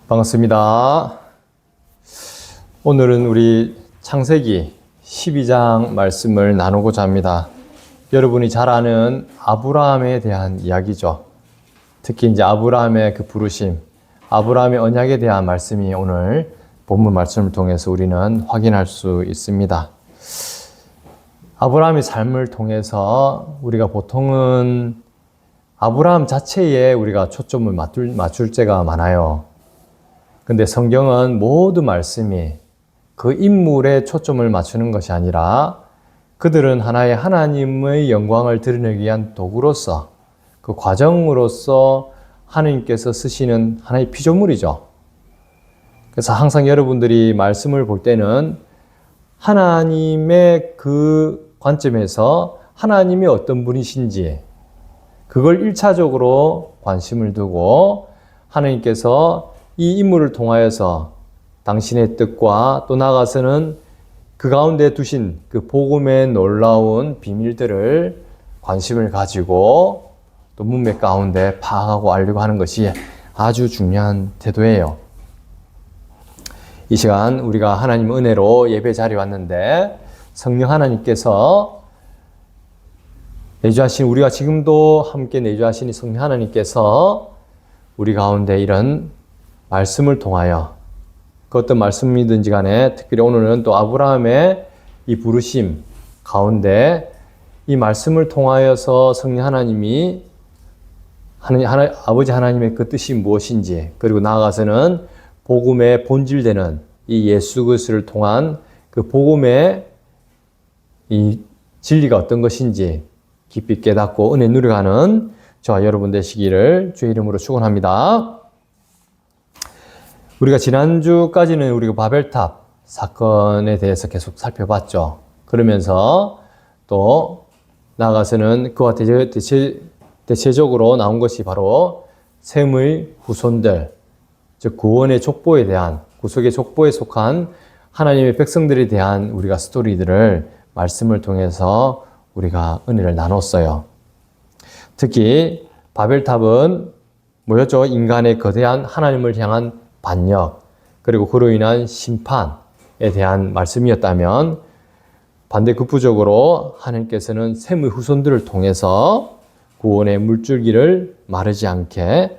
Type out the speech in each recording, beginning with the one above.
반갑습니다. 오늘은 우리 창세기 12장 말씀을 나누고자 합니다. 여러분이 잘 아는 아브라함에 대한 이야기죠. 특히 이제 아브라함의 그 부르심, 아브라함의 언약에 대한 말씀이 오늘 본문 말씀을 통해서 우리는 확인할 수 있습니다. 아브라함의 삶을 통해서 우리가 보통은 아브라함 자체에 우리가 초점을 맞출 때가 많아요. 근데 성경은 모든 말씀이 그 인물에 초점을 맞추는 것이 아니라 그들은 하나의 하나님의 영광을 드러내기 위한 도구로서 그 과정으로서 하나님께서 쓰시는 하나의 피조물이죠. 그래서 항상 여러분들이 말씀을 볼 때는 하나님의 그 관점에서 하나님이 어떤 분이신지 그걸 1차적으로 관심을 두고 하나님께서 이 인물을 통하여서 당신의 뜻과 또 나아가서는 그 가운데 두신 그 복음의 놀라운 비밀들을 관심을 가지고 또 문맥 가운데 파악하고 알려고 하는 것이 아주 중요한 태도예요. 이 시간 우리가 하나님 은혜로 예배 자리에 왔는데 성령 하나님께서 내주하신 우리가 지금도 함께 내주하신 성령 하나님께서 우리 가운데 이런 말씀을 통하여 그 어떤 말씀이든지 간에 특별히 오늘은 또 아브라함의 이 부르심 가운데 이 말씀을 통하여서 성령 하나님이 아버지 하나님의 그 뜻이 무엇인지 그리고 나아가서는 복음의 본질되는 이 예수 그리스도를 통한 그 복음의 이 진리가 어떤 것인지 깊이 깨닫고 은혜 누려가는 저와 여러분 되시기를 주의 이름으로 축원합니다. 우리가 지난주까지는 우리가 바벨탑 사건에 대해서 계속 살펴봤죠. 그러면서 또 나아가서는 그와 대체적으로 나온 것이 바로 셈의 후손들, 즉 구원의 족보에 대한 구속의 족보에 속한 하나님의 백성들에 대한 우리가 스토리들을 말씀을 통해서 우리가 은혜를 나눴어요. 특히 바벨탑은 뭐였죠? 인간의 거대한 하나님을 향한 반역, 그리고 그로 인한 심판에 대한 말씀이었다면 반대 극부적으로 하나님께서는 셈의 후손들을 통해서 구원의 물줄기를 마르지 않게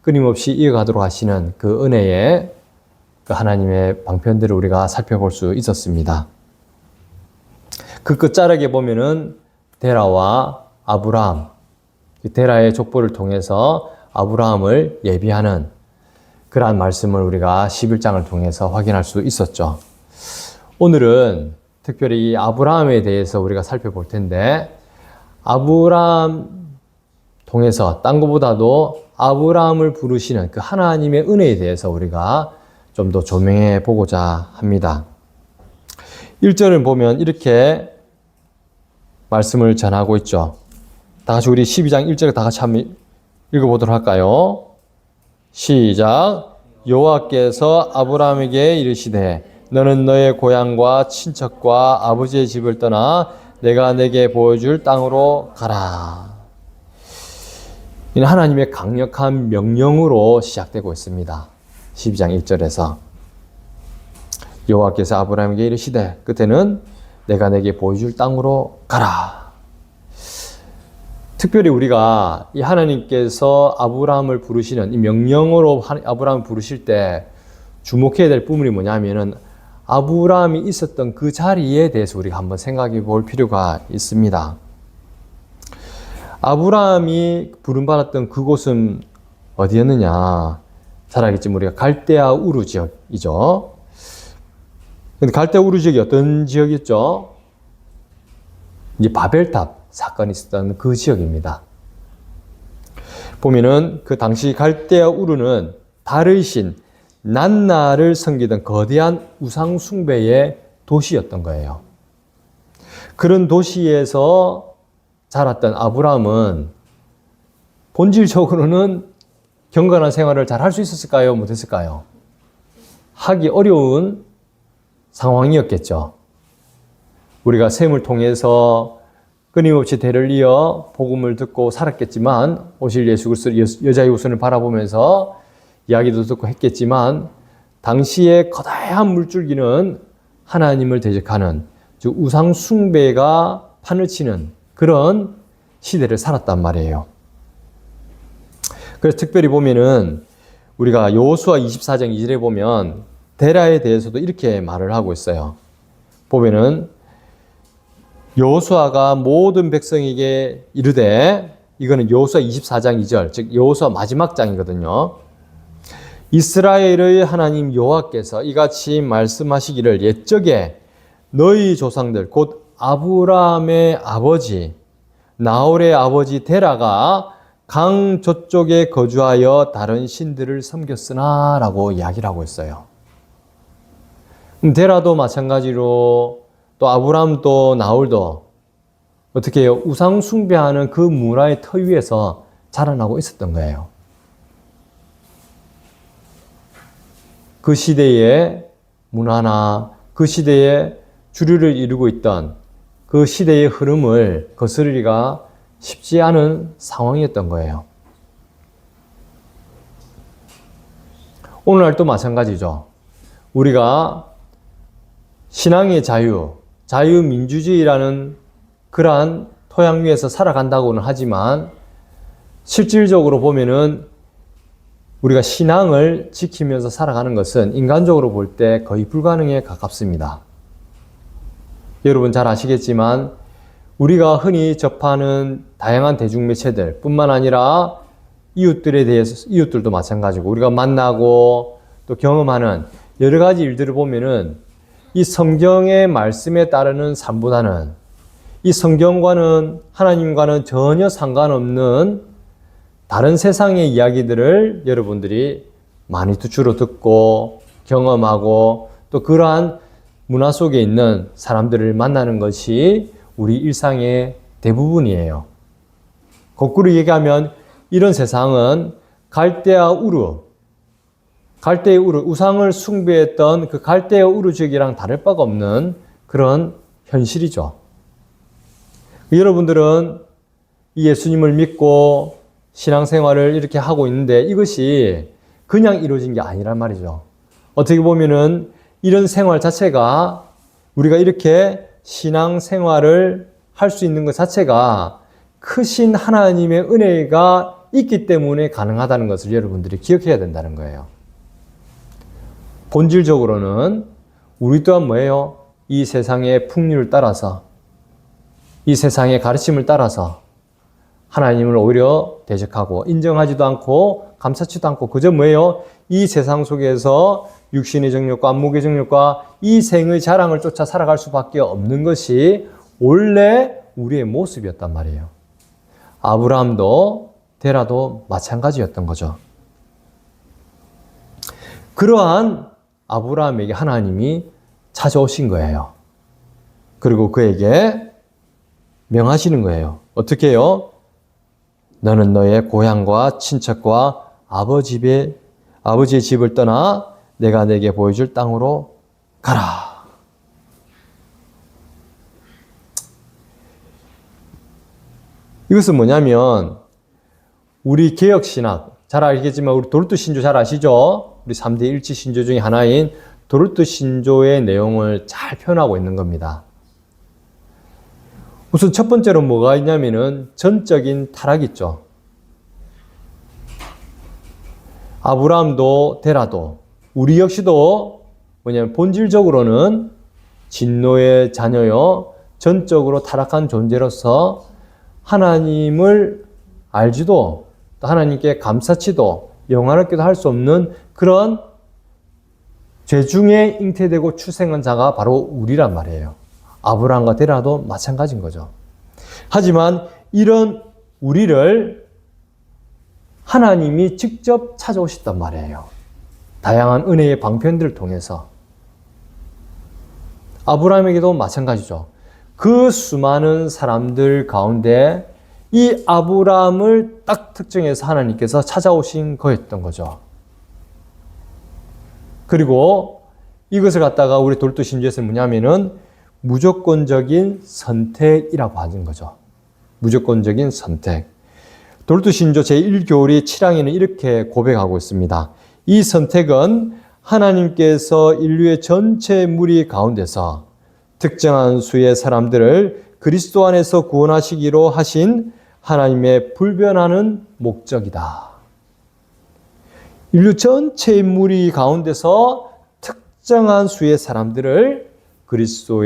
끊임없이 이어가도록 하시는 그 은혜의 그 하나님의 방편들을 우리가 살펴볼 수 있었습니다. 그 끝자락에 보면은 데라와 아브라함, 데라의 족보를 통해서 아브라함을 예비하는 그러한 말씀을 우리가 11장을 통해서 확인할 수 있었죠. 오늘은 특별히 이 아브라함에 대해서 우리가 살펴볼 텐데 아브라함 통해서 딴 것보다도 아브라함을 부르시는 그 하나님의 은혜에 대해서 우리가 좀 더 조명해 보고자 합니다. 1절을 보면 이렇게 말씀을 전하고 있죠. 다 같이 우리 12장 1절 다 같이 한번 읽어보도록 할까요? 시작. 여호와께서 아브라함에게 이르시되 너는 너의 고향과 친척과 아버지의 집을 떠나 내가 내게 보여줄 땅으로 가라. 이는 하나님의 강력한 명령으로 시작되고 있습니다. 12장 1절에서 여호와께서 아브라함에게 이르시되 끝에는 내가 내게 보여줄 땅으로 가라. 특별히 우리가 이 하나님께서 아브라함을 부르시는 이 명령으로 아브라함을 부르실 때 주목해야 될 부분이 뭐냐면은 아브라함이 있었던 그 자리에 대해서 우리가 한번 생각해 볼 필요가 있습니다. 아브라함이 부름받았던 그곳은 어디였느냐? 잘 알겠지만 우리가 갈대아 우르 지역이죠. 근데 갈대아 우르 지역이 어떤 지역이었죠? 이제 바벨탑 사건이 있었던 그 지역입니다. 보면은 그 당시 갈대아 우르는 달의 신 난나를 섬기던 거대한 우상 숭배의 도시였던 거예요. 그런 도시에서 자랐던 아브라함은 본질적으로는 경건한 생활을 잘 할 수 있었을까요? 못했을까요? 하기 어려운 상황이었겠죠. 우리가 셈을 통해서 끊임없이 대를 이어 복음을 듣고 살았겠지만 오실 예수 그리스도 여자의 후손을 바라보면서 이야기도 듣고 했겠지만 당시에 거대한 물줄기는 하나님을 대적하는 즉 우상 숭배가 판을 치는 그런 시대를 살았단 말이에요. 그래서 특별히 보면은 우리가 여호수아 24장 2절에 보면 데라에 대해서도 이렇게 말을 하고 있어요. 보면은 여호수아가 모든 백성에게 이르되, 이거는 여호수아 24장 2절, 즉 여호수아 마지막 장이거든요. 이스라엘의 하나님 여호와께서 이같이 말씀하시기를 옛적에 너희 조상들 곧 아브라함의 아버지 나홀의 아버지 데라가 강 저쪽에 거주하여 다른 신들을 섬겼으나 라고 이야기를 하고 있어요. 데라도 마찬가지로 또 아브라함도 나홀도 어떻게 해요? 우상 숭배하는 그 문화의 터 위에서 자라나고 있었던 거예요. 그 시대의 문화나 그 시대의 주류를 이루고 있던 그 시대의 흐름을 거스르기가 쉽지 않은 상황이었던 거예요. 오늘날도 마찬가지죠. 우리가 신앙의 자유민주주의라는 그러한 토양 위에서 살아간다고는 하지만 실질적으로 보면은 우리가 신앙을 지키면서 살아가는 것은 인간적으로 볼 때 거의 불가능에 가깝습니다. 여러분 잘 아시겠지만 우리가 흔히 접하는 다양한 대중매체들 뿐만 아니라 이웃들에 대해서, 이웃들도 마찬가지고 우리가 만나고 또 경험하는 여러 가지 일들을 보면은 이 성경의 말씀에 따르는 삶보다는 이 성경과는 하나님과는 전혀 상관없는 다른 세상의 이야기들을 여러분들이 많이 주로 듣고 경험하고 또 그러한 문화 속에 있는 사람들을 만나는 것이 우리 일상의 대부분이에요. 거꾸로 얘기하면 이런 세상은 갈대아 우르, 우상을 숭배했던 그 갈대아 우르 지역이랑 다를 바가 없는 그런 현실이죠. 여러분들은 이 예수님을 믿고 신앙생활을 이렇게 하고 있는데 이것이 그냥 이루어진 게 아니란 말이죠. 어떻게 보면은 이런 생활 자체가 우리가 이렇게 신앙생활을 할 수 있는 것 자체가 크신 하나님의 은혜가 있기 때문에 가능하다는 것을 여러분들이 기억해야 된다는 거예요. 본질적으로는 우리 또한 뭐예요? 이 세상의 풍류를 따라서 이 세상의 가르침을 따라서 하나님을 오히려 대적하고 인정하지도 않고 감사치도 않고 그저 뭐예요? 이 세상 속에서 육신의 정욕과 안목의 정욕과 이 생의 자랑을 쫓아 살아갈 수밖에 없는 것이 원래 우리의 모습이었단 말이에요. 아브라함도 데라도 마찬가지였던 거죠. 그러한 아브라함에게 하나님이 찾아오신 거예요. 그리고 그에게 명하시는 거예요. 어떻게 해요? 너는 너의 고향과 친척과 아버지의 집을 떠나 내가 내게 보여줄 땅으로 가라. 이것은 뭐냐면 우리 개혁신학, 잘 알겠지만 우리 도르트 신조 잘 아시죠? 우리 3대 일치 신조 중에 하나인 도르트 신조의 내용을 잘 표현하고 있는 겁니다. 우선 첫 번째로 뭐가 있냐면은 전적인 타락이 있죠. 아브라함도 데라도 우리 역시도 뭐냐면 본질적으로는 진노의 자녀요 전적으로 타락한 존재로서 하나님을 알지도 또 하나님께 감사치도 영화롭게도 할 수 없는 그런 죄 중에 잉태되고 출생한 자가 바로 우리란 말이에요. 아브라함과 데라도 마찬가지인 거죠. 하지만 이런 우리를 하나님이 직접 찾아오셨단 말이에요. 다양한 은혜의 방편들을 통해서. 아브라함에게도 마찬가지죠. 그 수많은 사람들 가운데 이 아브라함을 딱 특정해서 하나님께서 찾아오신 거였던 거죠. 그리고 이것을 갖다가 우리 도르트 신조에서는 뭐냐면은 무조건적인 선택이라고 하는 거죠. 무조건적인 선택. 도르트 신조 제1교리 7항에는 이렇게 고백하고 있습니다. 이 선택은 하나님께서 인류의 전체 무리 가운데서 특정한 수의 사람들을 그리스도 안에서 구원하시기로 하신 하나님의 불변하는 목적이다. 인류 전체의 무리 가운데서 특정한 수의 사람들을 그리스도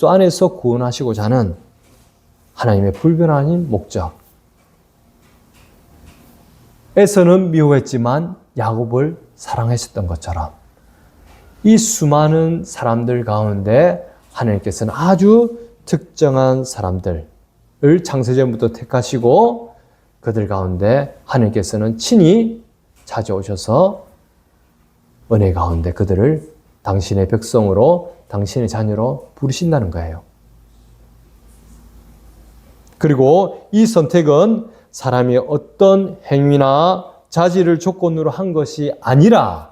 안에서 구원하시고자 하는 하나님의 불변하는 목적. 에서는 미워했지만 야곱을 사랑하셨던 것처럼 이 수많은 사람들 가운데 하나님께서는 아주 특정한 사람들을 창세전부터 택하시고 그들 가운데 하나님께서는 친히 찾아오셔서 은혜 가운데 그들을 당신의 백성으로 당신의 자녀로 부르신다는 거예요. 그리고 이 선택은 사람이 어떤 행위나 자질을 조건으로 한 것이 아니라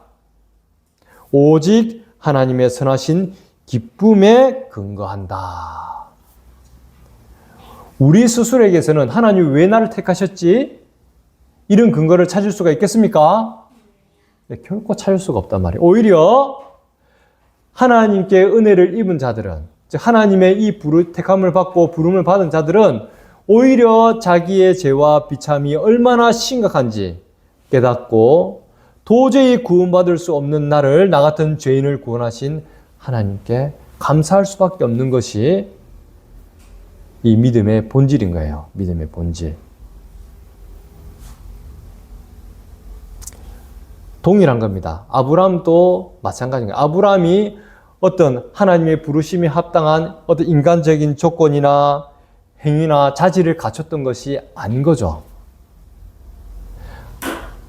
오직 하나님의 선하신 기쁨에 근거한다. 우리 스스로에게서는 하나님 왜 나를 택하셨지? 이런 근거를 찾을 수가 있겠습니까? 네, 결코 찾을 수가 없단 말이에요. 오히려 하나님께 은혜를 입은 자들은, 즉 하나님의 이 택함을 받고 부름을 받은 자들은 오히려 자기의 죄와 비참이 얼마나 심각한지 깨닫고 도저히 구원받을 수 없는 나를, 나 같은 죄인을 구원하신 하나님께 감사할 수밖에 없는 것이 이 믿음의 본질인 거예요. 믿음의 본질. 동일한 겁니다. 아브라함도 마찬가지인 거예요. 아브라함이 어떤 하나님의 부르심이 합당한 어떤 인간적인 조건이나 행위나 자질을 갖췄던 것이 아닌 거죠.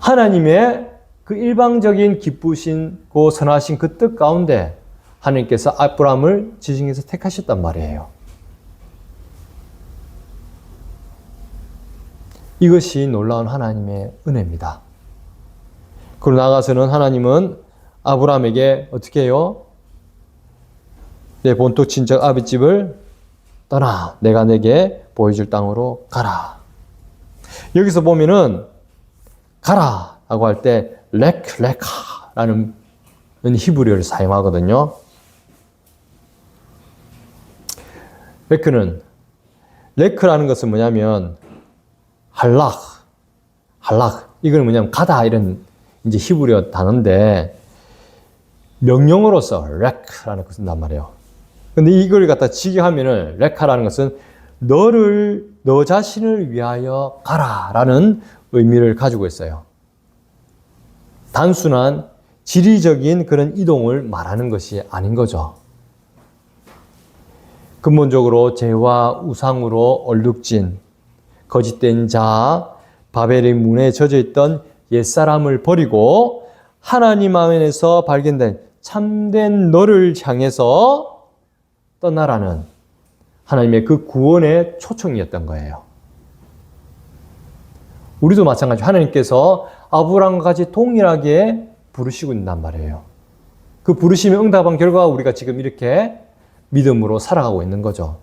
하나님의 그 일방적인 기쁘시고 선하신 그 뜻 가운데 하나님께서 아브라함을 지정해서 택하셨단 말이에요. 이것이 놀라운 하나님의 은혜입니다. 그리고 나아가서는 하나님은 아브라함에게 어떻게 해요? 내 본토 친척 아비집을 떠나 내가 내게 보여줄 땅으로 가라. 여기서 보면은 가라 라고 할 때 레카라는 히브리어를 사용하거든요. 레크라는 것은 뭐냐면 할락 이건 뭐냐면 가다 이런 이제 히브리어 단어인데 명령어로서 레크라는 것을 쓴단 말이에요. 근데 이걸 갖다 직역하면은 레카라는 것은 너 자신을 위하여 가라라는 의미를 가지고 있어요. 단순한 지리적인 그런 이동을 말하는 것이 아닌 거죠. 근본적으로 죄와 우상으로 얼룩진 거짓된 자, 바벨의 문에 젖어있던 옛사람을 버리고 하나님 안에서 발견된 참된 너를 향해서 떠나라는 하나님의 그 구원의 초청이었던 거예요. 우리도 마찬가지로 하나님께서 아브라함과 같이 동일하게 부르시고 있단 말이에요. 그 부르심에 응답한 결과 우리가 지금 이렇게 믿음으로 살아가고 있는 거죠.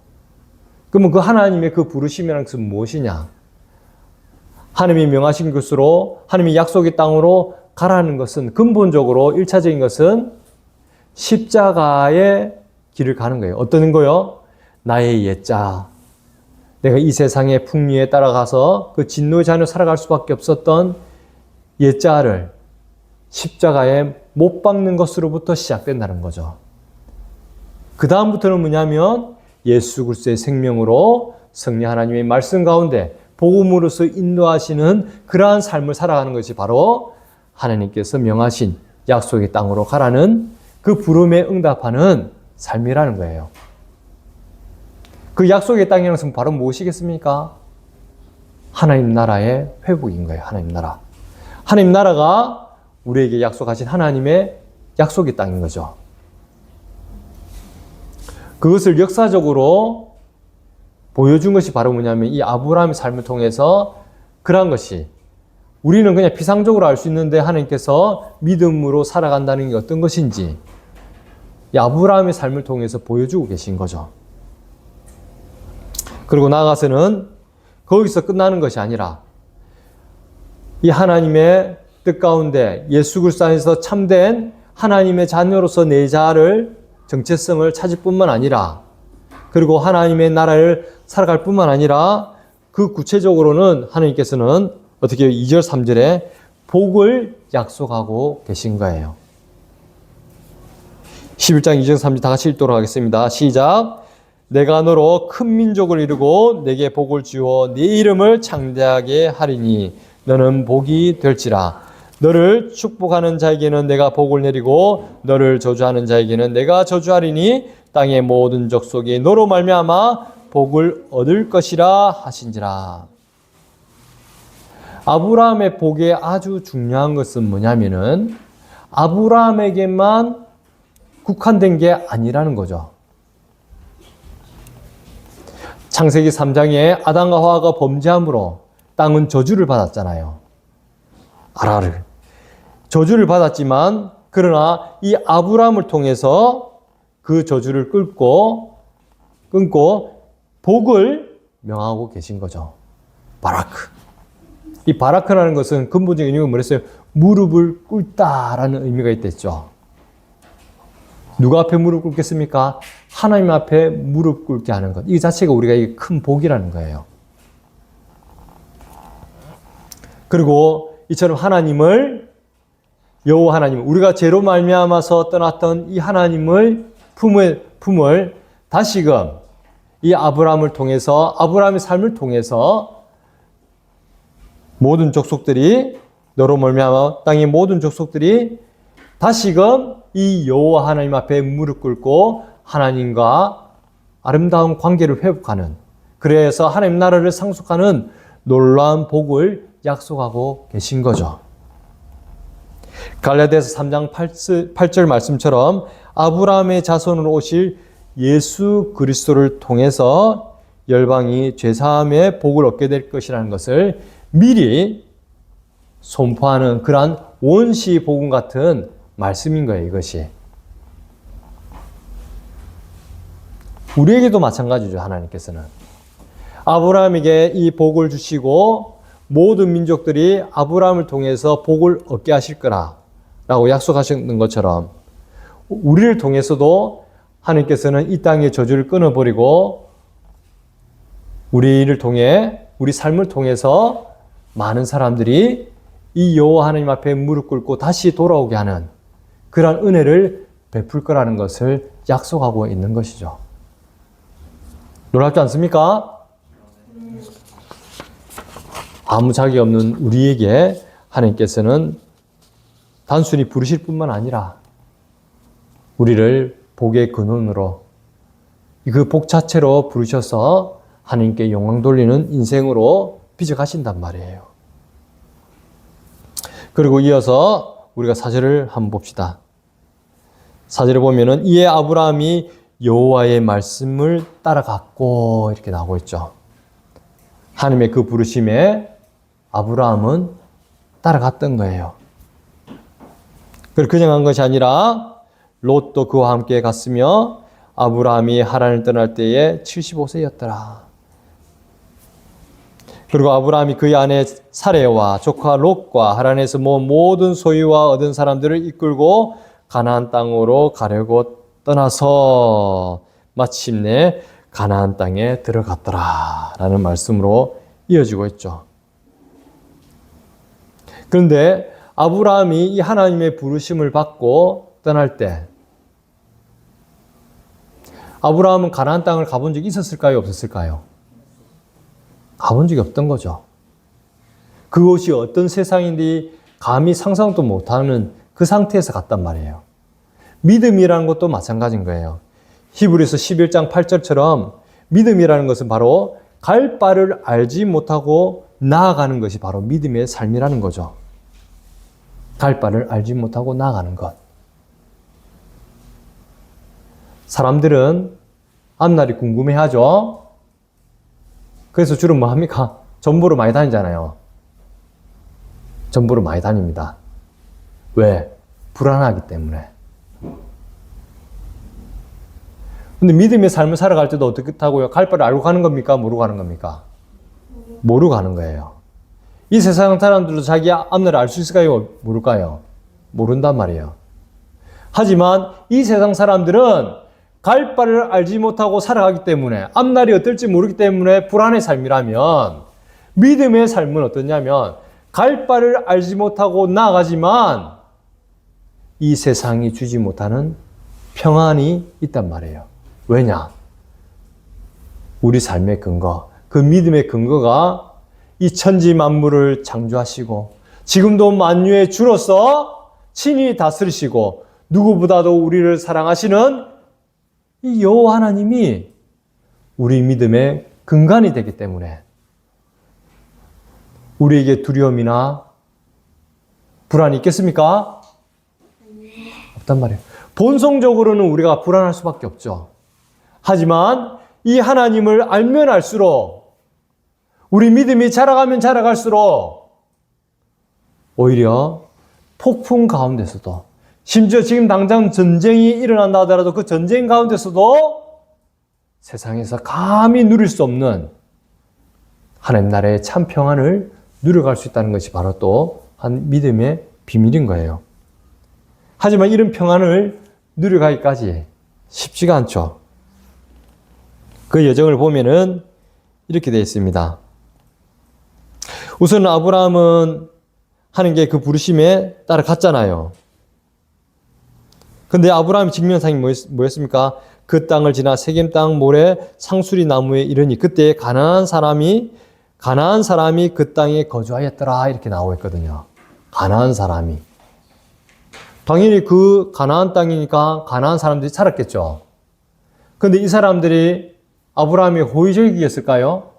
그러면 그 하나님의 그 부르심이라는 것은 무엇이냐? 하나님이 명하신 것으로 하나님이 약속의 땅으로 가라는 것은 근본적으로 1차적인 것은 십자가의 길을 가는 거예요. 어떤 거요? 나의 옛자. 내가 이 세상의 풍미에 따라가서 그 진노의 자녀로 살아갈 수밖에 없었던 옛자를 십자가에 못 박는 것으로부터 시작된다는 거죠. 그 다음부터는 뭐냐면 예수 그리스도의 생명으로 성령 하나님의 말씀 가운데 복음으로서 인도하시는 그러한 삶을 살아가는 것이 바로 하나님께서 명하신 약속의 땅으로 가라는 그 부름에 응답하는 삶이라는 거예요. 그 약속의 땅이라는 것은 바로 무엇이겠습니까? 하나님 나라의 회복인 거예요. 하나님 나라. 하나님 나라가 우리에게 약속하신 하나님의 약속의 땅인 거죠. 그것을 역사적으로 보여준 것이 바로 뭐냐면 이 아브라함의 삶을 통해서 그러한 것이 우리는 그냥 피상적으로 알 수 있는데 하나님께서 믿음으로 살아간다는 게 어떤 것인지 이 아브라함의 삶을 통해서 보여주고 계신 거죠. 그리고 나아가서는 거기서 끝나는 것이 아니라 이 하나님의 뜻 가운데 예수 그리스도 안에서 참된 하나님의 자녀로서 내 자아를 정체성을 찾을 뿐만 아니라 그리고 하나님의 나라를 살아갈 뿐만 아니라 그 구체적으로는 하나님께서는 어떻게 2절 3절에 복을 약속하고 계신 거예요. 11장 2절 3절 다 같이 읽도록 하겠습니다. 시작. 내가 너로 큰 민족을 이루고 내게 복을 주어 네 이름을 창대하게 하리니 너는 복이 될지라. 너를 축복하는 자에게는 내가 복을 내리고 너를 저주하는 자에게는 내가 저주하리니 땅의 모든 족속이 너로 말미암아 복을 얻을 것이라 하신지라. 아브라함의 복에 아주 중요한 것은 뭐냐면은 아브라함에게만 국한된 게 아니라는 거죠. 창세기 3장에 아담과 하와가 범죄함으로 땅은 저주를 받았잖아요. 아라를. 저주를 받았지만 그러나 이 아브라함을 통해서 그 저주를 끊고 복을 명하고 계신 거죠. 바라크. 이 바라크라는 것은 근본적인 의미가 뭐랬어요? 무릎을 꿇다라는 의미가 있댔죠. 누가 앞에 무릎 꿇겠습니까? 하나님 앞에 무릎 꿇게 하는 것. 이 자체가 우리가 큰 복이라는 거예요. 그리고 이처럼 하나님을 여호와 하나님, 우리가 죄로 말미암아서 떠났던 이 하나님을 품을 다시금 이 아브라함을 통해서 아브라함의 삶을 통해서 모든 족속들이 너로 말미암아 땅의 모든 족속들이 다시금 이 여호와 하나님 앞에 무릎 꿇고 하나님과 아름다운 관계를 회복하는 그래서 하나님 나라를 상속하는 놀라운 복을 약속하고 계신 거죠. 갈라디아서 3장 8절 말씀처럼 아브라함의 자손으로 오실 예수 그리스도를 통해서 열방이 죄사함의 복을 얻게 될 것이라는 것을 미리 선포하는 그러한 원시 복음 같은 말씀인 거예요, 이것이. 우리에게도 마찬가지죠, 하나님께서는. 아브라함에게 이 복을 주시고 모든 민족들이 아브라함을 통해서 복을 얻게 하실 거라고 약속하셨는 것처럼 우리를 통해서도 하나님께서는 이 땅의 저주를 끊어버리고 우리를 통해 우리 삶을 통해서 많은 사람들이 이 여호와 하나님 앞에 무릎 꿇고 다시 돌아오게 하는 그러한 은혜를 베풀 거라는 것을 약속하고 있는 것이죠. 놀랍지 않습니까? 아무 자격 없는 우리에게 하나님께서는 단순히 부르실 뿐만 아니라 우리를 복의 근원으로 그 복 자체로 부르셔서 하나님께 영광 돌리는 인생으로 빚어가신단 말이에요. 그리고 이어서 우리가 4절을 한번 봅시다. 4절에 보면은 이에 아브라함이 여호와의 말씀을 따라갔고 이렇게 나오고 있죠. 하나님의 그 부르심에 아브라함은 따라갔던 거예요. 그리고 그냥 한 것이 아니라 롯도 그와 함께 갔으며 아브라함이 하란을 떠날 때에 75세였더라. 그리고 아브라함이 그의 아내 사레와 조카 롯과 하란에서 모든 소유와 얻은 사람들을 이끌고 가나안 땅으로 가려고 떠나서 마침내 가나안 땅에 들어갔더라 라는 말씀으로 이어지고 있죠. 그런데 아브라함이 이 하나님의 부르심을 받고 떠날 때 아브라함은 가나안 땅을 가본 적이 있었을까요? 없었을까요? 가본 적이 없던 거죠. 그곳이 어떤 세상인지 감히 상상도 못하는 그 상태에서 갔단 말이에요. 믿음이라는 것도 마찬가지인 거예요. 히브리서 11장 8절처럼 믿음이라는 것은 바로 갈 바를 알지 못하고 나아가는 것이 바로 믿음의 삶이라는 거죠. 갈 바를 알지 못하고 나아가는 것. 사람들은 앞날이 궁금해하죠. 그래서 주로 뭐 합니까? 전보로 많이 다니잖아요. 전보로 많이 다닙니다. 왜? 불안하기 때문에. 근데 믿음의 삶을 살아갈 때도 어떻게 하고요? 갈 바를 알고 가는 겁니까? 모르고 가는 겁니까? 모르고 가는 거예요. 이 세상 사람들도 자기 앞날을 알 수 있을까요? 모를까요? 모른단 말이에요. 하지만 이 세상 사람들은 갈 바를 알지 못하고 살아가기 때문에, 앞날이 어떨지 모르기 때문에 불안의 삶이라면, 믿음의 삶은 어떠냐면 갈 바를 알지 못하고 나아가지만 이 세상이 주지 못하는 평안이 있단 말이에요. 왜냐? 우리 삶의 근거, 그 믿음의 근거가 이 천지 만물을 창조하시고 지금도 만유의 주로서 친히 다스리시고 누구보다도 우리를 사랑하시는 이 여호와 하나님이 우리 믿음의 근간이 되기 때문에 우리에게 두려움이나 불안이 있겠습니까? 없단 말이에요. 본성적으로는 우리가 불안할 수밖에 없죠. 하지만 이 하나님을 알면 알수록, 우리 믿음이 자라가면 자라갈수록 오히려 폭풍 가운데서도, 심지어 지금 당장 전쟁이 일어난다 하더라도 그 전쟁 가운데서도 세상에서 감히 누릴 수 없는 하나님 나라의 참 평안을 누려갈 수 있다는 것이 바로 또 한 믿음의 비밀인 거예요. 하지만 이런 평안을 누려가기까지 쉽지가 않죠. 그 여정을 보면은 이렇게 되어 있습니다. 우선 아브라함은 하나님께 그 부르심에 따라갔잖아요. 근데 아브라함의 직면상이 뭐였습니까? 그 땅을 지나 세겜 땅 모래 상수리 나무에 이르니 그때 가나안 사람이 그 땅에 거주하였더라, 이렇게 나오고 있거든요. 가나안 사람이. 당연히 그 가나안 땅이니까 가나안 사람들이 살았겠죠. 근데 이 사람들이 아브라함의 호의적이었을까요?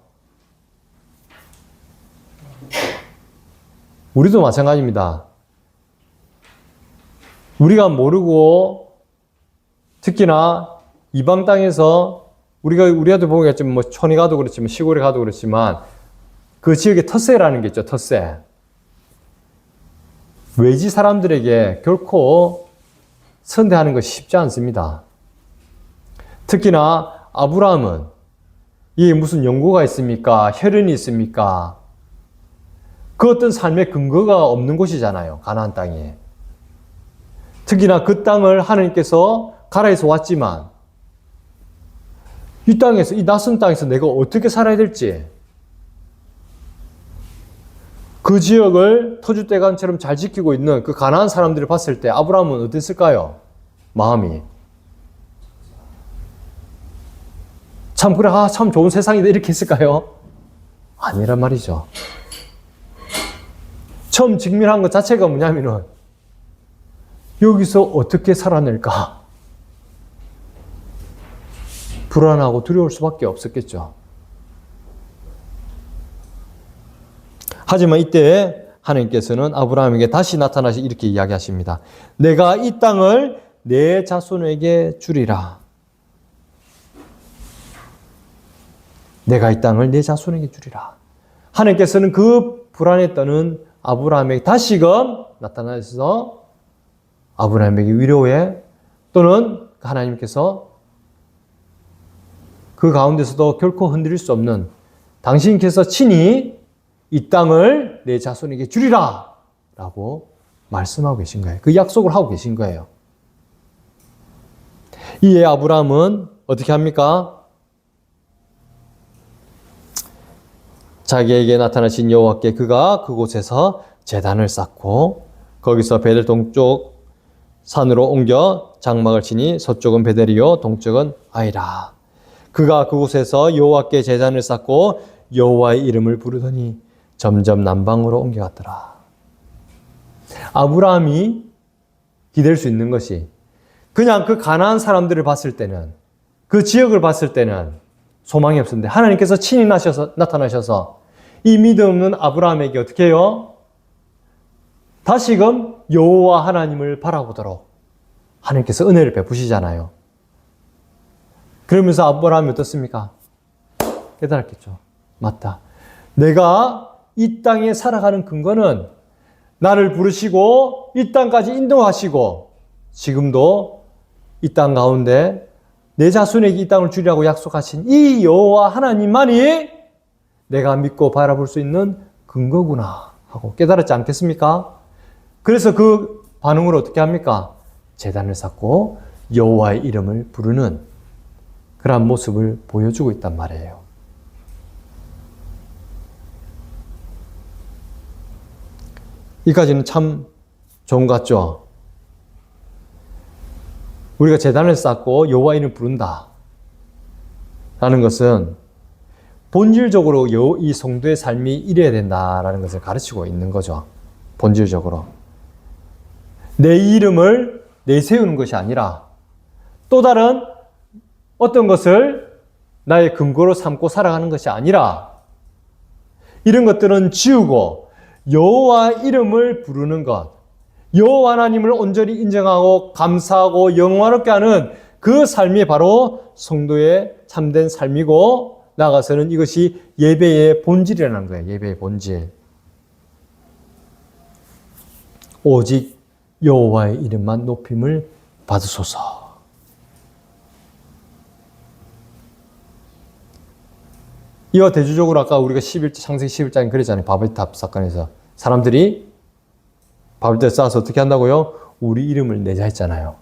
우리도 마찬가지입니다. 우리가 모르고, 특히나 이방 땅에서 우리가도 보겠지만 뭐 촌에 가도 그렇지만 시골에 가도 그렇지만 그 지역에 텃세라는 게 있죠. 텃세. 외지 사람들에게 결코 선대하는 것이 쉽지 않습니다. 특히나 아브라함은 이게 무슨 연고가 있습니까? 혈연이 있습니까? 그 어떤 삶의 근거가 없는 곳이잖아요. 가나안 땅이. 특히나 그 땅을 하나님께서 가라에서 왔지만 이 땅에서, 이 낯선 땅에서 내가 어떻게 살아야 될지, 그 지역을 터줏대감처럼 잘 지키고 있는 그 가나안 사람들을 봤을 때 아브라함은 어땠을까요? 마음이. 참, 그래, 참 좋은 세상이다, 이렇게 했을까요? 아니란 말이죠. 처음 직면한 것 자체가 뭐냐면은 여기서 어떻게 살아낼까? 불안하고 두려울 수밖에 없었겠죠. 하지만 이때 하나님께서는 아브라함에게 다시 나타나시 이렇게 이야기하십니다. 내가 이 땅을 내 자손에게 주리라. 내가 이 땅을 내 자손에게 주리라. 하나님께서는 그 불안에 떠는 아브라함에게 다시금 나타나셔서 아브라함에게 위로해, 또는 하나님께서 그 가운데서도 결코 흔들릴 수 없는, 당신께서 친히 이 땅을 내 자손에게 주리라 라고 말씀하고 계신 거예요. 그 약속을 하고 계신 거예요. 이에 아브라함은 어떻게 합니까? 자기에게 나타나신 여호와께 그가 그곳에서 제단을 쌓고 거기서 베델 동쪽 산으로 옮겨 장막을 치니 서쪽은 베델이요 동쪽은 아이라. 그가 그곳에서 여호와께 제단을 쌓고 여호와의 이름을 부르더니 점점 남방으로 옮겨갔더라. 아브라함이 기댈 수 있는 것이 그냥 그 가나안 사람들을 봤을 때는, 그 지역을 봤을 때는 소망이 없었는데 하나님께서 친히 나타나셔서 이 믿음 없는 아브라함에게 어떻게 해요? 다시금 여호와 하나님을 바라보도록 하나님께서 은혜를 베푸시잖아요. 그러면서 아브라함이 어떻습니까? 깨달았겠죠. 맞다. 내가 이 땅에 살아가는 근거는 나를 부르시고 이 땅까지 인도하시고 지금도 이 땅 가운데 내 자손에게 이 땅을 주리라고 약속하신 이 여호와 하나님만이 내가 믿고 바라볼 수 있는 근거구나 하고 깨달았지 않겠습니까? 그래서 그 반응으로 어떻게 합니까? 제단을 쌓고 여호와의 이름을 부르는 그러한 모습을 보여주고 있단 말이에요. 이까지는 참 좋은 것 같죠? 우리가 제단을 쌓고 여호와 이름을 부른다 라는 것은 본질적으로 이 성도의 삶이 이래야 된다라는 것을 가르치고 있는 거죠. 본질적으로. 내 이름을 내세우는 것이 아니라 또 다른 어떤 것을 나의 근거로 삼고 살아가는 것이 아니라 이런 것들은 지우고 여호와 이름을 부르는 것, 여호와 하나님을 온전히 인정하고 감사하고 영화롭게 하는 그 삶이 바로 성도의 참된 삶이고 나아가서는 이것이 예배의 본질이라는 거예요. 예배의 본질. 오직 여호와의 이름만 높임을 받으소서. 이와 대조적으로 아까 우리가 창세기 11장에 그랬잖아요. 바벨탑 사건에서 사람들이 바벨탑 쌓아서 어떻게 한다고요? 우리 이름을 내자 했잖아요.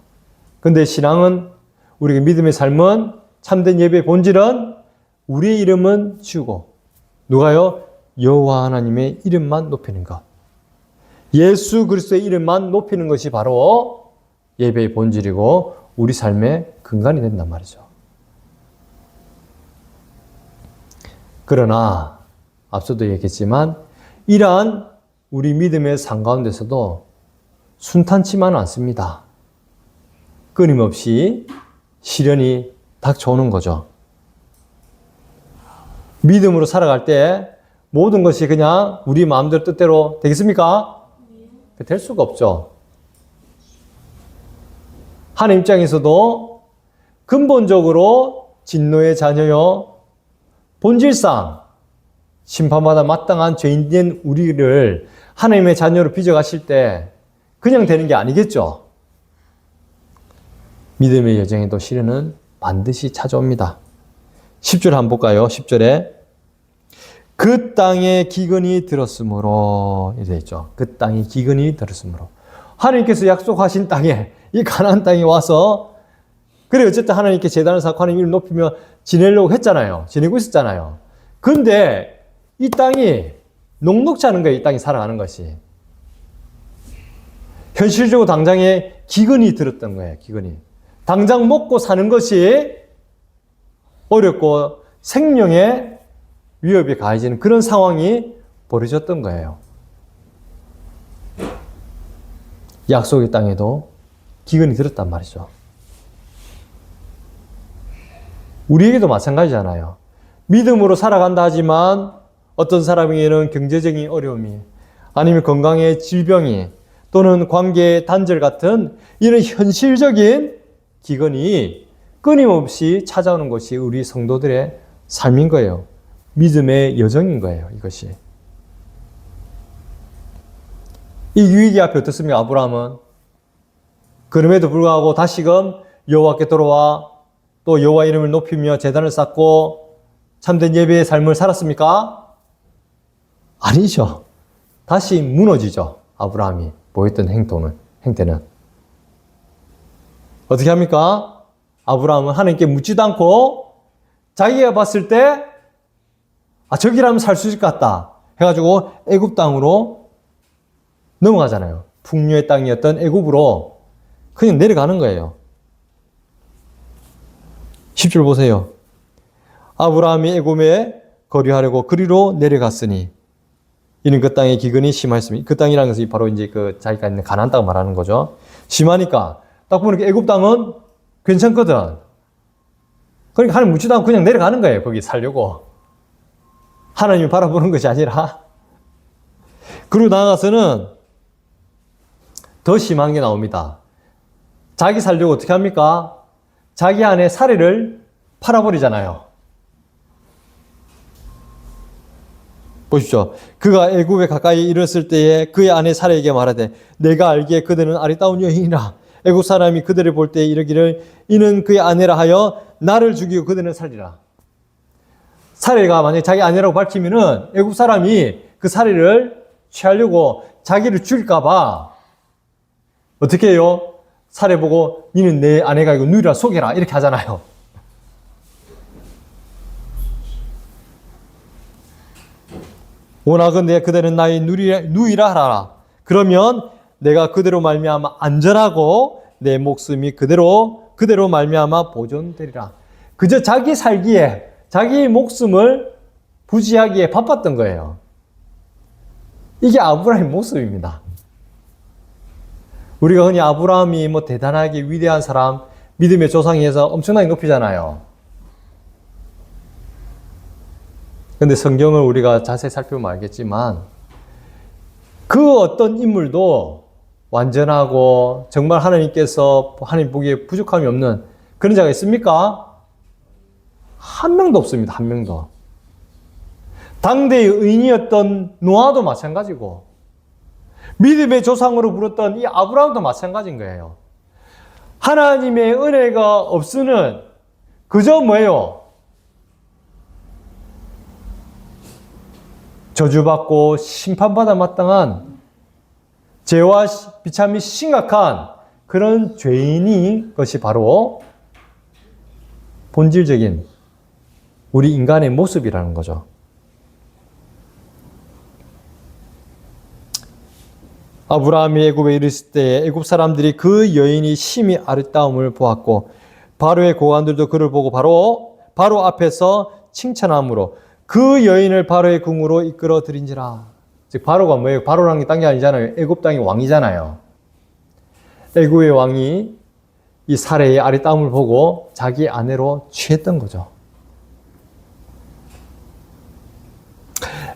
근데 신앙은 우리가 믿음의 삶은 참된 예배의 본질은 우리의 이름은 지우고 누가요? 여호와 하나님의 이름만 높이는 것. 예수 그리스도의 이름만 높이는 것이 바로 예배의 본질이고 우리 삶의 근간이 된단 말이죠. 그러나 앞서도 얘기했지만 이러한 우리 믿음의 삶 가운데서도 순탄치만은 않습니다. 끊임없이 시련이 닥쳐오는 거죠. 믿음으로 살아갈 때 모든 것이 그냥 우리 마음대로 뜻대로 되겠습니까? 될 수가 없죠. 하나님 입장에서도 근본적으로 진노의 자녀요, 본질상 심판받아 마땅한 죄인된 우리를 하나님의 자녀로 빚어가실 때 그냥 되는 게 아니겠죠. 믿음의 여정에도 시련은 반드시 찾아옵니다. 10절 한번 볼까요? 10절에 그 땅에 기근이 들었으므로 이렇게 되어 있죠. 그 땅에 기근이 들었으므로 하나님께서 약속하신 땅에 이 가나안 땅에 와서 그래 어쨌든 하나님께 제단을 쌓고 하나님 이름을 높이며 지내려고 했잖아요. 지내고 있었잖아요. 근데 이 땅이 녹록지 않은 거예요. 이 땅이 살아가는 것이. 현실적으로 당장에 기근이 들었던 거예요. 기근이. 당장 먹고 사는 것이 어렵고 생명에 위협이 가해지는 그런 상황이 벌어졌던 거예요. 약속의 땅에도 기근이 들었단 말이죠. 우리에게도 마찬가지잖아요. 믿음으로 살아간다 하지만 어떤 사람에게는 경제적인 어려움이 아니면 건강의 질병이 또는 관계의 단절 같은 이런 현실적인 기근이 끊임없이 찾아오는 것이 우리 성도들의 삶인 거예요. 믿음의 여정인 거예요. 이것이. 이 위기 앞에 어떻습니까? 아브라함은 그럼에도 불구하고 다시금 여호와께 돌아와 또 여호와 이름을 높이며 제단을 쌓고 참된 예배의 삶을 살았습니까? 아니죠. 다시 무너지죠. 아브라함이 보였던 행태는. 어떻게 합니까? 아브라함은 하나님께 묻지도 않고 자기가 봤을 때 저기라면 살 수 있을 것 같다 해가지고 애굽 땅으로 넘어가잖아요. 풍류의 땅이었던 애굽으로 그냥 내려가는 거예요. 10절 보세요. 아브라함이 애굽에 거류하려고 그리로 내려갔으니 이는 그 땅의 기근이 심하였습니다. 그 땅이라는 것이 바로 이제 자기가 있는 가나안 땅 말하는 거죠. 심하니까 딱 보니까 애굽 땅은 괜찮거든. 그러니까 하나님 묻지도 않고 그냥 내려가는 거예요. 거기 살려고. 하나님이 바라보는 것이 아니라. 그리고 나아가서는 더 심한 게 나옵니다. 자기 살려고 어떻게 합니까? 자기 아내 사례를 팔아버리잖아요. 보십시오. 그가 애굽에 가까이 이르렀을 때에 그의 아내 사례에게 말하되 내가 알기에 그대는 아리따운 여인이라 애굽 사람이 그들을 볼 때 이르기를 이는 그의 아내라 하여 나를 죽이고 그들은 살리라. 사례가 만약에 자기 아내라고 밝히면은 애굽 사람이 그 살해를 취하려고 자기를 죽일까봐 어떻게 해요? 살해 보고 니는 내 아내가 이거 누이라 속여라 이렇게 하잖아요. 원하건대 그대는 나의 누이라 하라. 그러면 내가 그대로 말미암아 안전하고 내 목숨이 그대로 말미암아 보존되리라. 그저 자기 살기에 자기 목숨을 부지하기에 바빴던 거예요. 이게 아브라함의 모습입니다. 우리가 흔히 아브라함이 뭐 대단하게 위대한 사람, 믿음의 조상이어서 엄청나게 높이잖아요. 근데 성경을 우리가 자세히 살펴보면 알겠지만 그 어떤 인물도 완전하고 정말 하나님께서 하나님 보기에 부족함이 없는 그런 자가 있습니까? 한 명도 없습니다. 한 명도. 당대의 의인이었던 노아도 마찬가지고 믿음의 조상으로 부르던 이 아브라함도 마찬가지인 거예요. 하나님의 은혜가 없으는 그저 뭐예요? 저주받고 심판받아 마땅한 죄와 비참이 심각한 그런 죄인이 것이 바로 본질적인 우리 인간의 모습이라는 거죠. 아브라함이 애굽에 이르렀을 때 애굽 사람들이 그 여인이 심히 아름다움을 보았고 바로의 고관들도 그를 보고 바로 앞에서 칭찬함으로 그 여인을 바로의 궁으로 이끌어 들인지라. 즉 바로가 뭐예요? 바로라는 게 딴 게 아니잖아요. 애굽 땅의 왕이잖아요. 애굽의 왕이 이 사례의 아름다움을 보고 자기 아내로 취했던 거죠.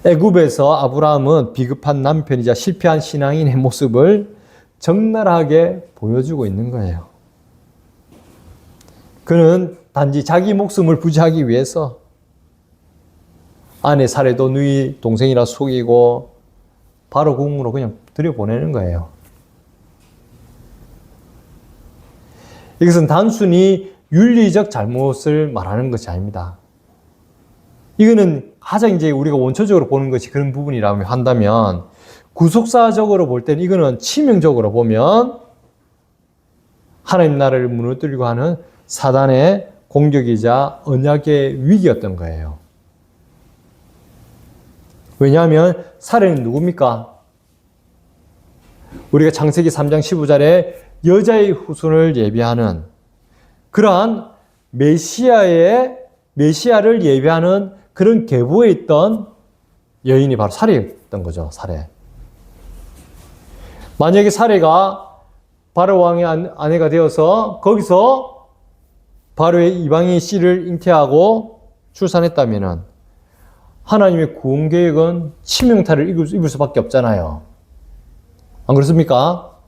애굽에서 아브라함은 비급한 남편이자 실패한 신앙인의 모습을 적나라하게 보여주고 있는 거예요. 그는 단지 자기 목숨을 부지하기 위해서 아내 사례도 누이 동생이라 속이고 바로 궁으로 그냥 들여보내는 거예요. 이것은 단순히 윤리적 잘못을 말하는 것이 아닙니다. 이거는 가장 이제 우리가 원초적으로 보는 것이 그런 부분이라고 한다면 구속사적으로 볼 때는 이거는 치명적으로 보면 하나님 나라를 무너뜨리려고 하는 사단의 공격이자 언약의 위기였던 거예요. 왜냐하면 살해는 누굽니까? 우리가 창세기 3장 15절에 여자의 후손을 예비하는 그러한 메시아를 예비하는 그런 계보에 있던 여인이 바로 사례였던 거죠. 사례. 만약에 사례가 바로 왕의 아내가 되어서 거기서 바로의 이방인 씨를 잉태하고 출산했다면은 하나님의 구원 계획은 치명타를 입을 수밖에 없잖아요. 안 그렇습니까?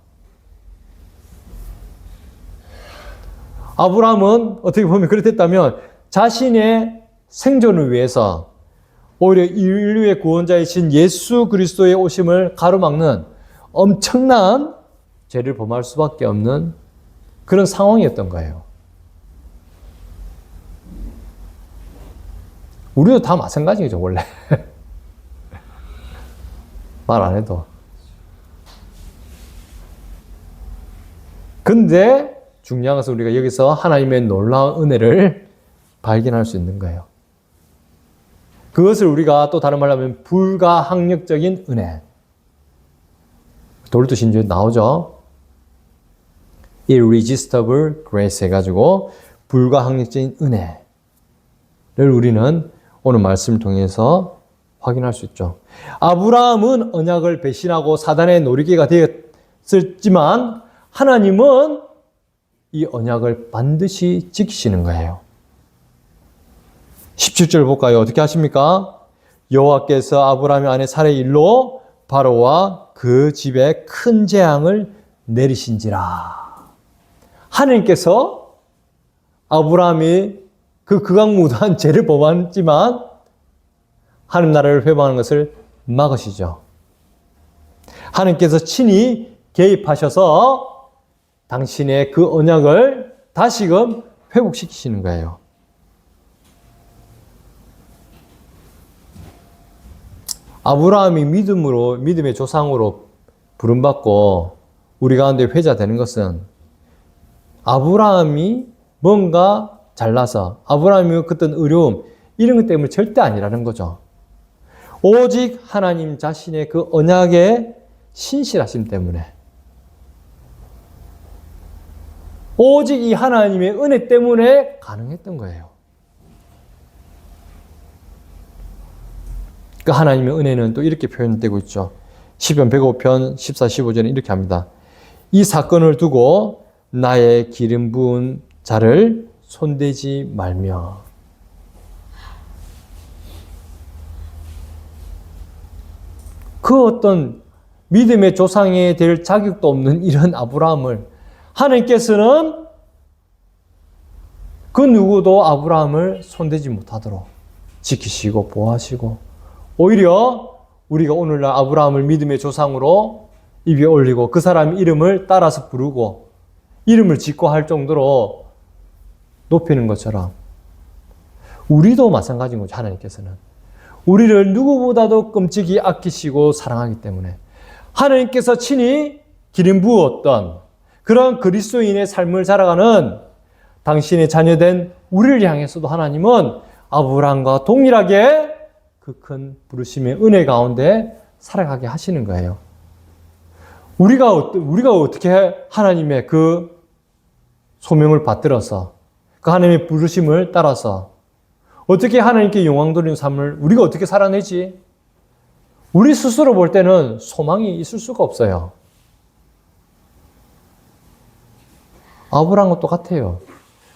아브라함은 어떻게 보면 그렇다면 자신의 생존을 위해서 오히려 인류의 구원자이신 예수 그리스도의 오심을 가로막는 엄청난 죄를 범할 수밖에 없는 그런 상황이었던 거예요. 우리도 다 마찬가지죠, 원래. 말 안 해도. 근데 중요한 것은 우리가 여기서 하나님의 놀라운 은혜를 발견할 수 있는 거예요. 그것을 우리가 또 다른 말로 하면 불가항력적인 은혜. 도르트 신조에 나오죠. irresistible grace 해가지고 불가항력적인 은혜를 우리는 오늘 말씀을 통해서 확인할 수 있죠. 아브라함은 언약을 배신하고 사단의 노리개가 되었지만 하나님은 이 언약을 반드시 지키시는 거예요. 17절 볼까요? 어떻게 하십니까? 여호와께서 아브라함의 아내 사레의 일로 바로와 그 집에 큰 재앙을 내리신지라. 하나님께서 아브라함이 그 극악무도한 죄를 범했지만 하나님 나라를 회복하는 것을 막으시죠. 하나님께서 친히 개입하셔서 당신의 그 언약을 다시금 회복시키시는 거예요. 아브라함이 믿음의 조상으로 부름받고 우리 가운데 회자되는 것은 아브라함이 뭔가 잘나서 아브라함이 그떤 어려움 이런 것 때문에 절대 아니라는 거죠. 오직 하나님 자신의 그 언약의 신실하심 때문에, 오직 이 하나님의 은혜 때문에 가능했던 거예요. 그 하나님의 은혜는 또 이렇게 표현되고 있죠. 시편 105편 14, 15절에 이렇게 합니다. 이 사건을 두고 나의 기름 부은 자를 손대지 말며. 그 어떤 믿음의 조상이 될 자격도 없는 이런 아브라함을 하나님께서는 그 누구도 아브라함을 손대지 못하도록 지키시고 보호하시고, 오히려 우리가 오늘날 아브라함을 믿음의 조상으로 입에 올리고 그 사람 이름을 따라서 부르고 이름을 짓고 할 정도로 높이는 것처럼 우리도 마찬가지인 거죠. 하나님께서는 우리를 누구보다도 끔찍이 아끼시고 사랑하기 때문에 하나님께서 친히 기름 부었던 그런 그리스도인의 삶을 살아가는 당신의 자녀된 우리를 향해서도 하나님은 아브라함과 동일하게 그 큰 부르심의 은혜 가운데 살아가게 하시는 거예요. 우리가 어떻게 하나님의 그 소명을 받들어서 그 하나님의 부르심을 따라서 어떻게 하나님께 영광 돌리는 삶을 우리가 어떻게 살아내지? 우리 스스로 볼 때는 소망이 있을 수가 없어요. 아브라함과 똑같아요.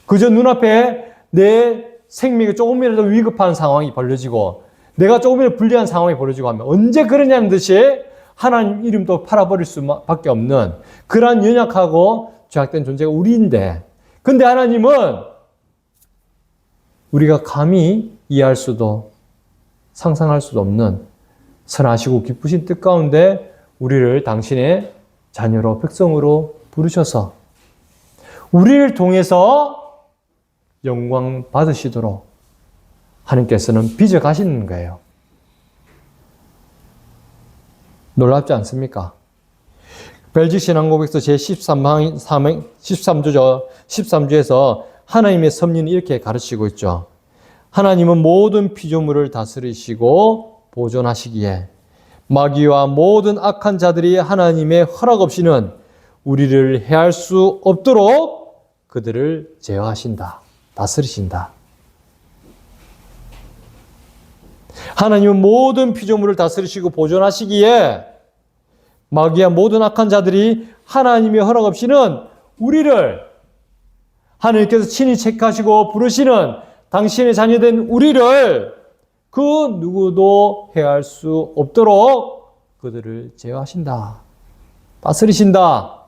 그저 눈앞에 내 생명이 조금이라도 위급한 상황이 벌어지고 내가 조금이라도 불리한 상황이 벌어지고 하면 언제 그러냐는 듯이 하나님 이름도 팔아버릴 수밖에 없는 그러한 연약하고 죄악된 존재가 우리인데, 근데 하나님은 우리가 감히 이해할 수도 상상할 수도 없는 선하시고 기쁘신 뜻 가운데 우리를 당신의 자녀로 백성으로 부르셔서 우리를 통해서 영광 받으시도록 하나님께서는 빚어 가시는 거예요. 놀랍지 않습니까? 벨직 신앙고백서 제13주에서 하나님의 섭리는 이렇게 가르치고 있죠. 하나님은 모든 피조물을 다스리시고 보존하시기에 마귀와 모든 악한 자들이 하나님의 허락 없이는 우리를 해할 수 없도록 그들을 제어하신다. 다스리신다. 하나님은 모든 피조물을 다스리시고 보존하시기에 마귀와 모든 악한 자들이 하나님의 허락 없이는 우리를, 하나님께서 친히 체크하시고 부르시는 당신의 자녀된 우리를 그 누구도 해할 수 없도록 그들을 제어하신다. 다스리신다.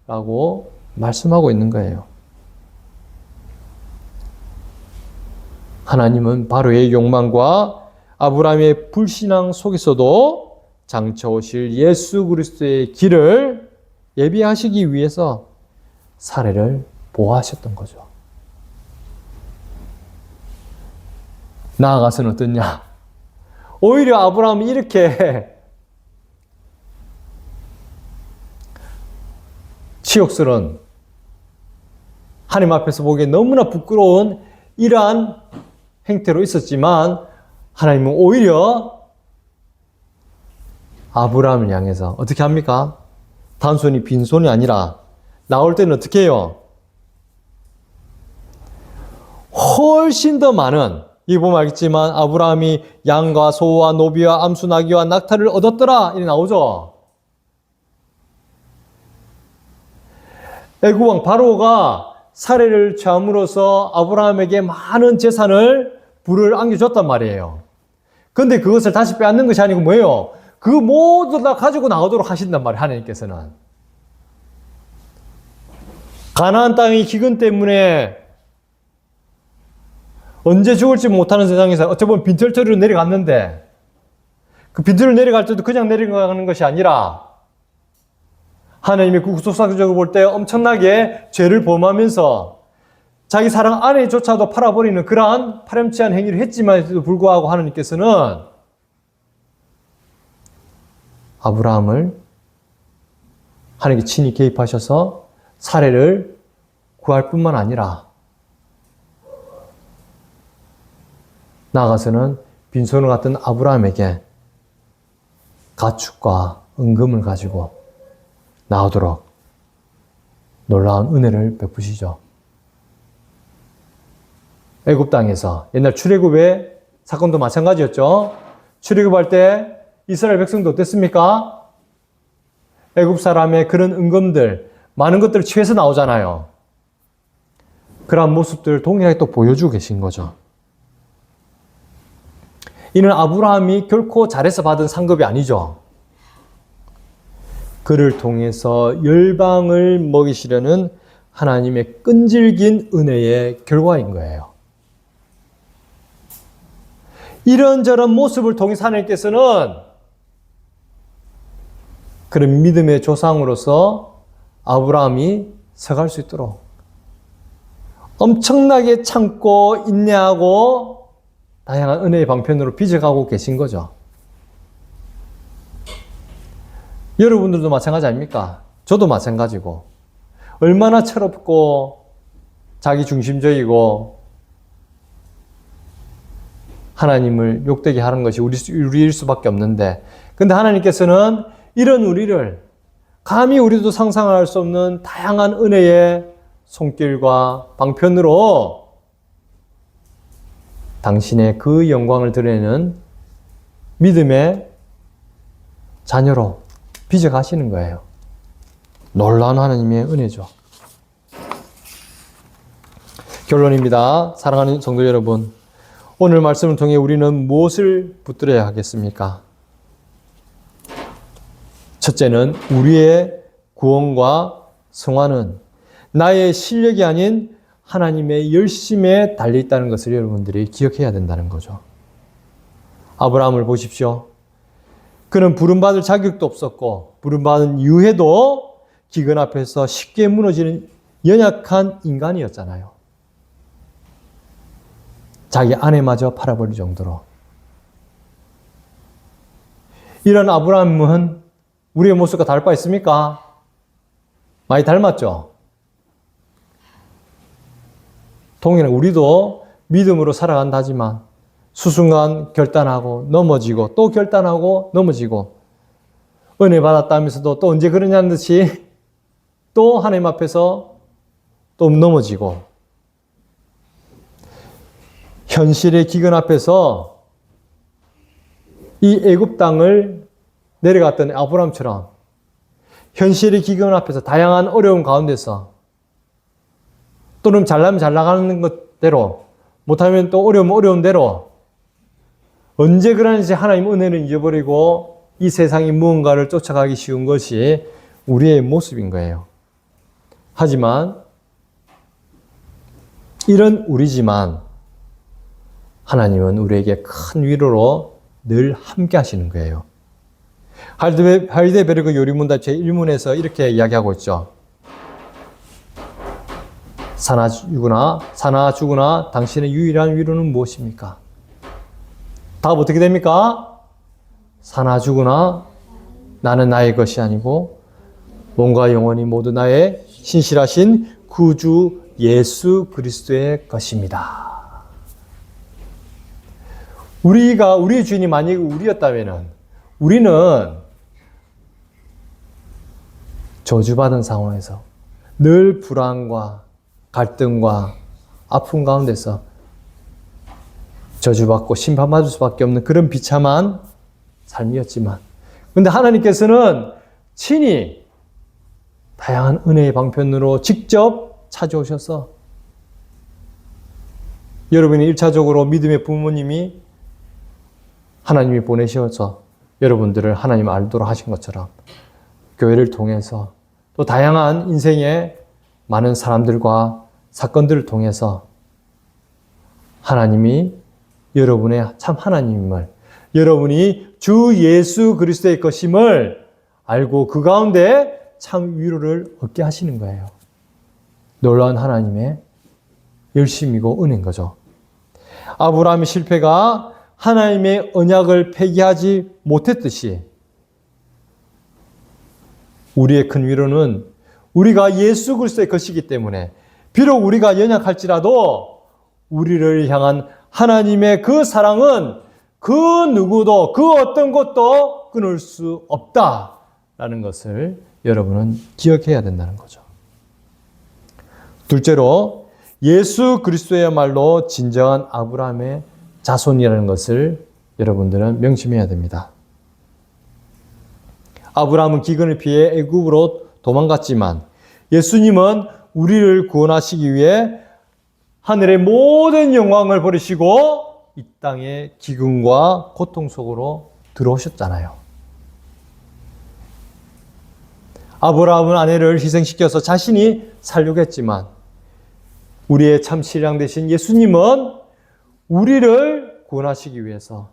라고 말씀하고 있는 거예요. 하나님은 바로의 욕망과 아브라함의 불신앙 속에서도 장차 오실 예수 그리스도의 길을 예비하시기 위해서 사례를 보호하셨던 거죠. 나아가서는 어떠냐? 오히려 아브라함이 이렇게 치욕스러운, 하나님 앞에서 보기에 너무나 부끄러운 이러한 행태로 있었지만 하나님은 오히려 아브라함을 향해서 어떻게 합니까? 단순히 빈손이 아니라 나올 때는 어떻게 해요? 훨씬 더 많은, 이 보면 알겠지만 아브라함이 양과 소와 노비와 암수 나귀와 낙타를 얻었더라 이렇게 나오죠. 애굽 왕 바로가 살해를 취함으로써 아브라함에게 많은 재산을 부를 안겨줬단 말이에요. 그런데 그것을 다시 빼앗는 것이 아니고 뭐예요? 그 모두 다 가지고 나오도록 하신단 말이에요. 하나님께서는. 가나안 땅의 기근 때문에 언제 죽을지 못하는 세상에서 어찌 보면 빈털터리로 내려갔는데 그 빈털을 내려갈 때도 그냥 내려가는 것이 아니라 하나님의 구속사적으로 볼 때 엄청나게 죄를 범하면서 자기 사랑 아내조차도 팔아버리는 그러한 파렴치한 행위를 했지만에도 불구하고 하나님께서는 아브라함을 하나님께 친히 개입하셔서 사례를 구할 뿐만 아니라 나아가서는 빈손을 같은 아브라함에게 가축과 은금을 가지고 나오도록 놀라운 은혜를 베푸시죠. 애굽 땅에서 옛날 출애굽의 사건도 마찬가지였죠. 출애굽할 때 이스라엘 백성도 어땠습니까? 애굽 사람의 그런 은금들, 많은 것들을 취해서 나오잖아요. 그러한 모습들을 동일하게 또 보여주고 계신 거죠. 이는 아브라함이 결코 잘해서 받은 상급이 아니죠. 그를 통해서 열방을 먹이시려는 하나님의 끈질긴 은혜의 결과인 거예요. 이런저런 모습을 통해서 하나님께서는 그런 믿음의 조상으로서 아브라함이 서갈 수 있도록 엄청나게 참고 인내하고 다양한 은혜의 방편으로 빚어가고 계신 거죠. 여러분들도 마찬가지 아닙니까? 저도 마찬가지고 얼마나 철없고 자기중심적이고 하나님을 욕되게 하는 것이 우리일 수밖에 없는데, 근데 하나님께서는 이런 우리를 감히 우리도 상상할 수 없는 다양한 은혜의 손길과 방편으로 당신의 그 영광을 드러내는 믿음의 자녀로 빚어가시는 거예요. 놀라운 하나님의 은혜죠. 결론입니다. 사랑하는 성도 여러분, 오늘 말씀을 통해 우리는 무엇을 붙들어야 하겠습니까? 첫째는 우리의 구원과 성화는 나의 실력이 아닌 하나님의 열심에 달려있다는 것을 여러분들이 기억해야 된다는 거죠. 아브라함을 보십시오. 그는 부름받을 자격도 없었고 부름받은 이후에도 기근 앞에서 쉽게 무너지는 연약한 인간이었잖아요. 자기 아내마저 팔아버릴 정도로. 이런 아브라함은 우리의 모습과 다를 바 있습니까? 많이 닮았죠? 동일한 우리도 믿음으로 살아간다 하지만 수순간 결단하고 넘어지고 또 결단하고 넘어지고 은혜 받았다면서도 또 언제 그러냐는 듯이 또 하나님 앞에서 또 넘어지고 현실의 기근 앞에서 이 애굽 땅을 내려갔던 아브라함처럼 현실의 기근 앞에서 다양한 어려움 가운데서 또는 잘나면 잘 나가는 것대로 못하면 또 어려우면 어려운 대로 언제 그러는지 하나님 은혜를 잊어버리고 이 세상이 무언가를 쫓아가기 쉬운 것이 우리의 모습인 거예요. 하지만 이런 우리지만 하나님은 우리에게 큰 위로로 늘 함께 하시는 거예요. 하이데베르그 요리문답 제1문에서 이렇게 이야기하고 있죠. 사나 죽으나 당신의 유일한 위로는 무엇입니까? 답 어떻게 됩니까? 사나 죽으나 나는 나의 것이 아니고 몸과 영혼이 모두 나의 신실하신 구주 예수 그리스도의 것입니다. 우리의 주인이 만약에 우리였다면 우리는 저주받은 상황에서 늘 불안과 갈등과 아픔 가운데서 저주받고 심판받을 수밖에 없는 그런 비참한 삶이었지만, 그런데 하나님께서는 친히 다양한 은혜의 방편으로 직접 찾아오셔서 여러분이 1차적으로 믿음의 부모님이 하나님이 보내셔서 여러분들을 하나님 알도록 하신 것처럼 교회를 통해서 또 다양한 인생의 많은 사람들과 사건들을 통해서 하나님이 여러분의 참 하나님임을, 여러분이 주 예수 그리스도의 것임을 알고 그 가운데 참 위로를 얻게 하시는 거예요. 놀라운 하나님의 열심이고 은혜인 거죠. 아브라함의 실패가 하나님의 언약을 폐기하지 못했듯이 우리의 큰 위로는 우리가 예수 그리스도의 것이기 때문에 비록 우리가 연약할지라도 우리를 향한 하나님의 그 사랑은 그 누구도 그 어떤 것도 끊을 수 없다라는 것을 여러분은 기억해야 된다는 거죠. 둘째로 예수 그리스도야말로 진정한 아브라함의 자손이라는 것을 여러분들은 명심해야 됩니다. 아브라함은 기근을 피해 애굽으로 도망갔지만 예수님은 우리를 구원하시기 위해 하늘의 모든 영광을 버리시고 이 땅의 기근과 고통 속으로 들어오셨잖아요. 아브라함은 아내를 희생시켜서 자신이 살려고 했지만 우리의 참 신랑 되신 예수님은 우리를 구원하시기 위해서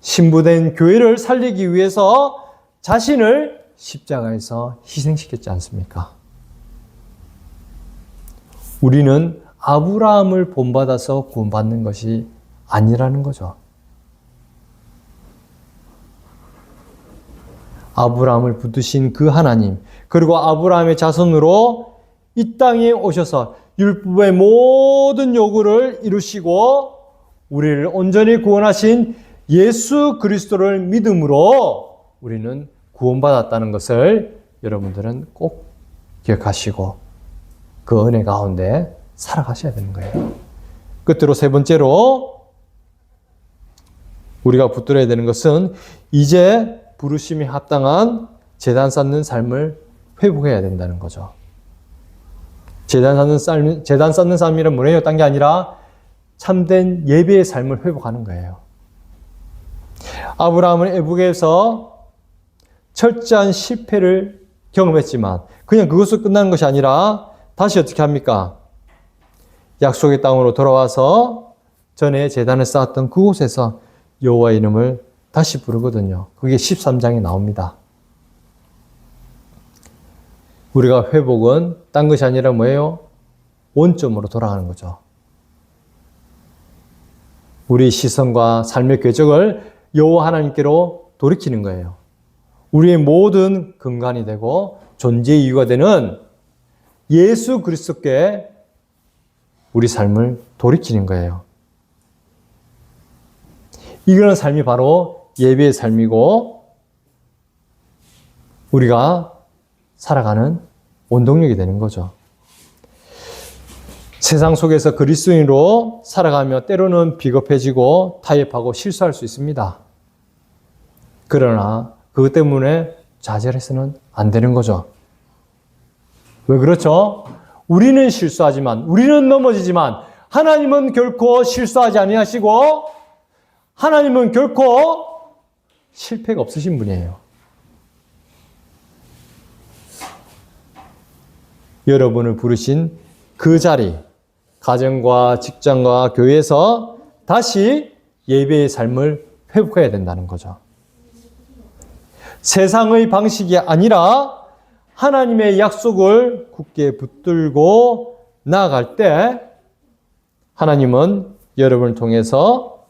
신부된 교회를 살리기 위해서 자신을 십자가에서 희생시켰지 않습니까? 우리는 아브라함을 본받아서 구원받는 것이 아니라는 거죠. 아브라함을 붙드신 그 하나님, 그리고 아브라함의 자손으로 이 땅에 오셔서 율법의 모든 요구를 이루시고 우리를 온전히 구원하신 예수 그리스도를 믿음으로 우리는 구원받았다는 것을 여러분들은 꼭 기억하시고 그 은혜 가운데 살아가셔야 되는 거예요. 끝으로 세 번째로 우리가 붙들어야 되는 것은 이제 부르심이 합당한 제단 쌓는 삶을 회복해야 된다는 거죠. 제단 쌓는 삶이란 뭐예요? 딴 게 아니라 참된 예배의 삶을 회복하는 거예요. 아브라함은 애국에서 철저한 실패를 경험했지만 그냥 그것으로 끝나는 것이 아니라 다시 어떻게 합니까? 약속의 땅으로 돌아와서 전에 제단을 쌓았던 그곳에서 여호와의 이름을 다시 부르거든요. 그게 13장에 나옵니다. 우리가 회복은 딴 것이 아니라 뭐예요? 원점으로 돌아가는 거죠. 우리 시선과 삶의 궤적을 여호와 하나님께로 돌이키는 거예요. 우리의 모든 근간이 되고 존재의 이유가 되는 예수 그리스도께 우리 삶을 돌이키는 거예요. 이런 삶이 바로 예배의 삶이고 우리가 살아가는 원동력이 되는 거죠. 세상 속에서 그리스도인으로 살아가며 때로는 비겁해지고 타협하고 실수할 수 있습니다. 그러나 그것 때문에 좌절해서는 안 되는 거죠. 왜 그렇죠? 우리는 실수하지만, 우리는 넘어지지만 하나님은 결코 실수하지 아니하시고 하나님은 결코 실패가 없으신 분이에요. 여러분을 부르신 그 자리, 가정과 직장과 교회에서 다시 예배의 삶을 회복해야 된다는 거죠. 세상의 방식이 아니라 하나님의 약속을 굳게 붙들고 나아갈 때 하나님은 여러분을 통해서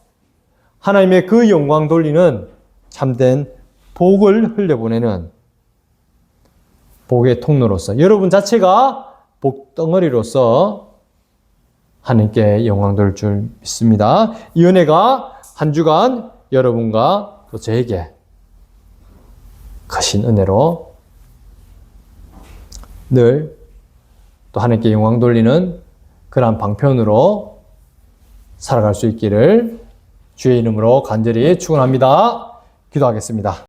하나님의 그 영광 돌리는 참된 복을 흘려보내는 복의 통로로서 여러분 자체가 복덩어리로서 하나님께 영광 돌릴 줄 믿습니다. 이 은혜가 한 주간 여러분과 또 저에게 크신 은혜로 늘 또 하나님께 영광 돌리는 그러한 방편으로 살아갈 수 있기를 주의 이름으로 간절히 축원합니다. 기도하겠습니다.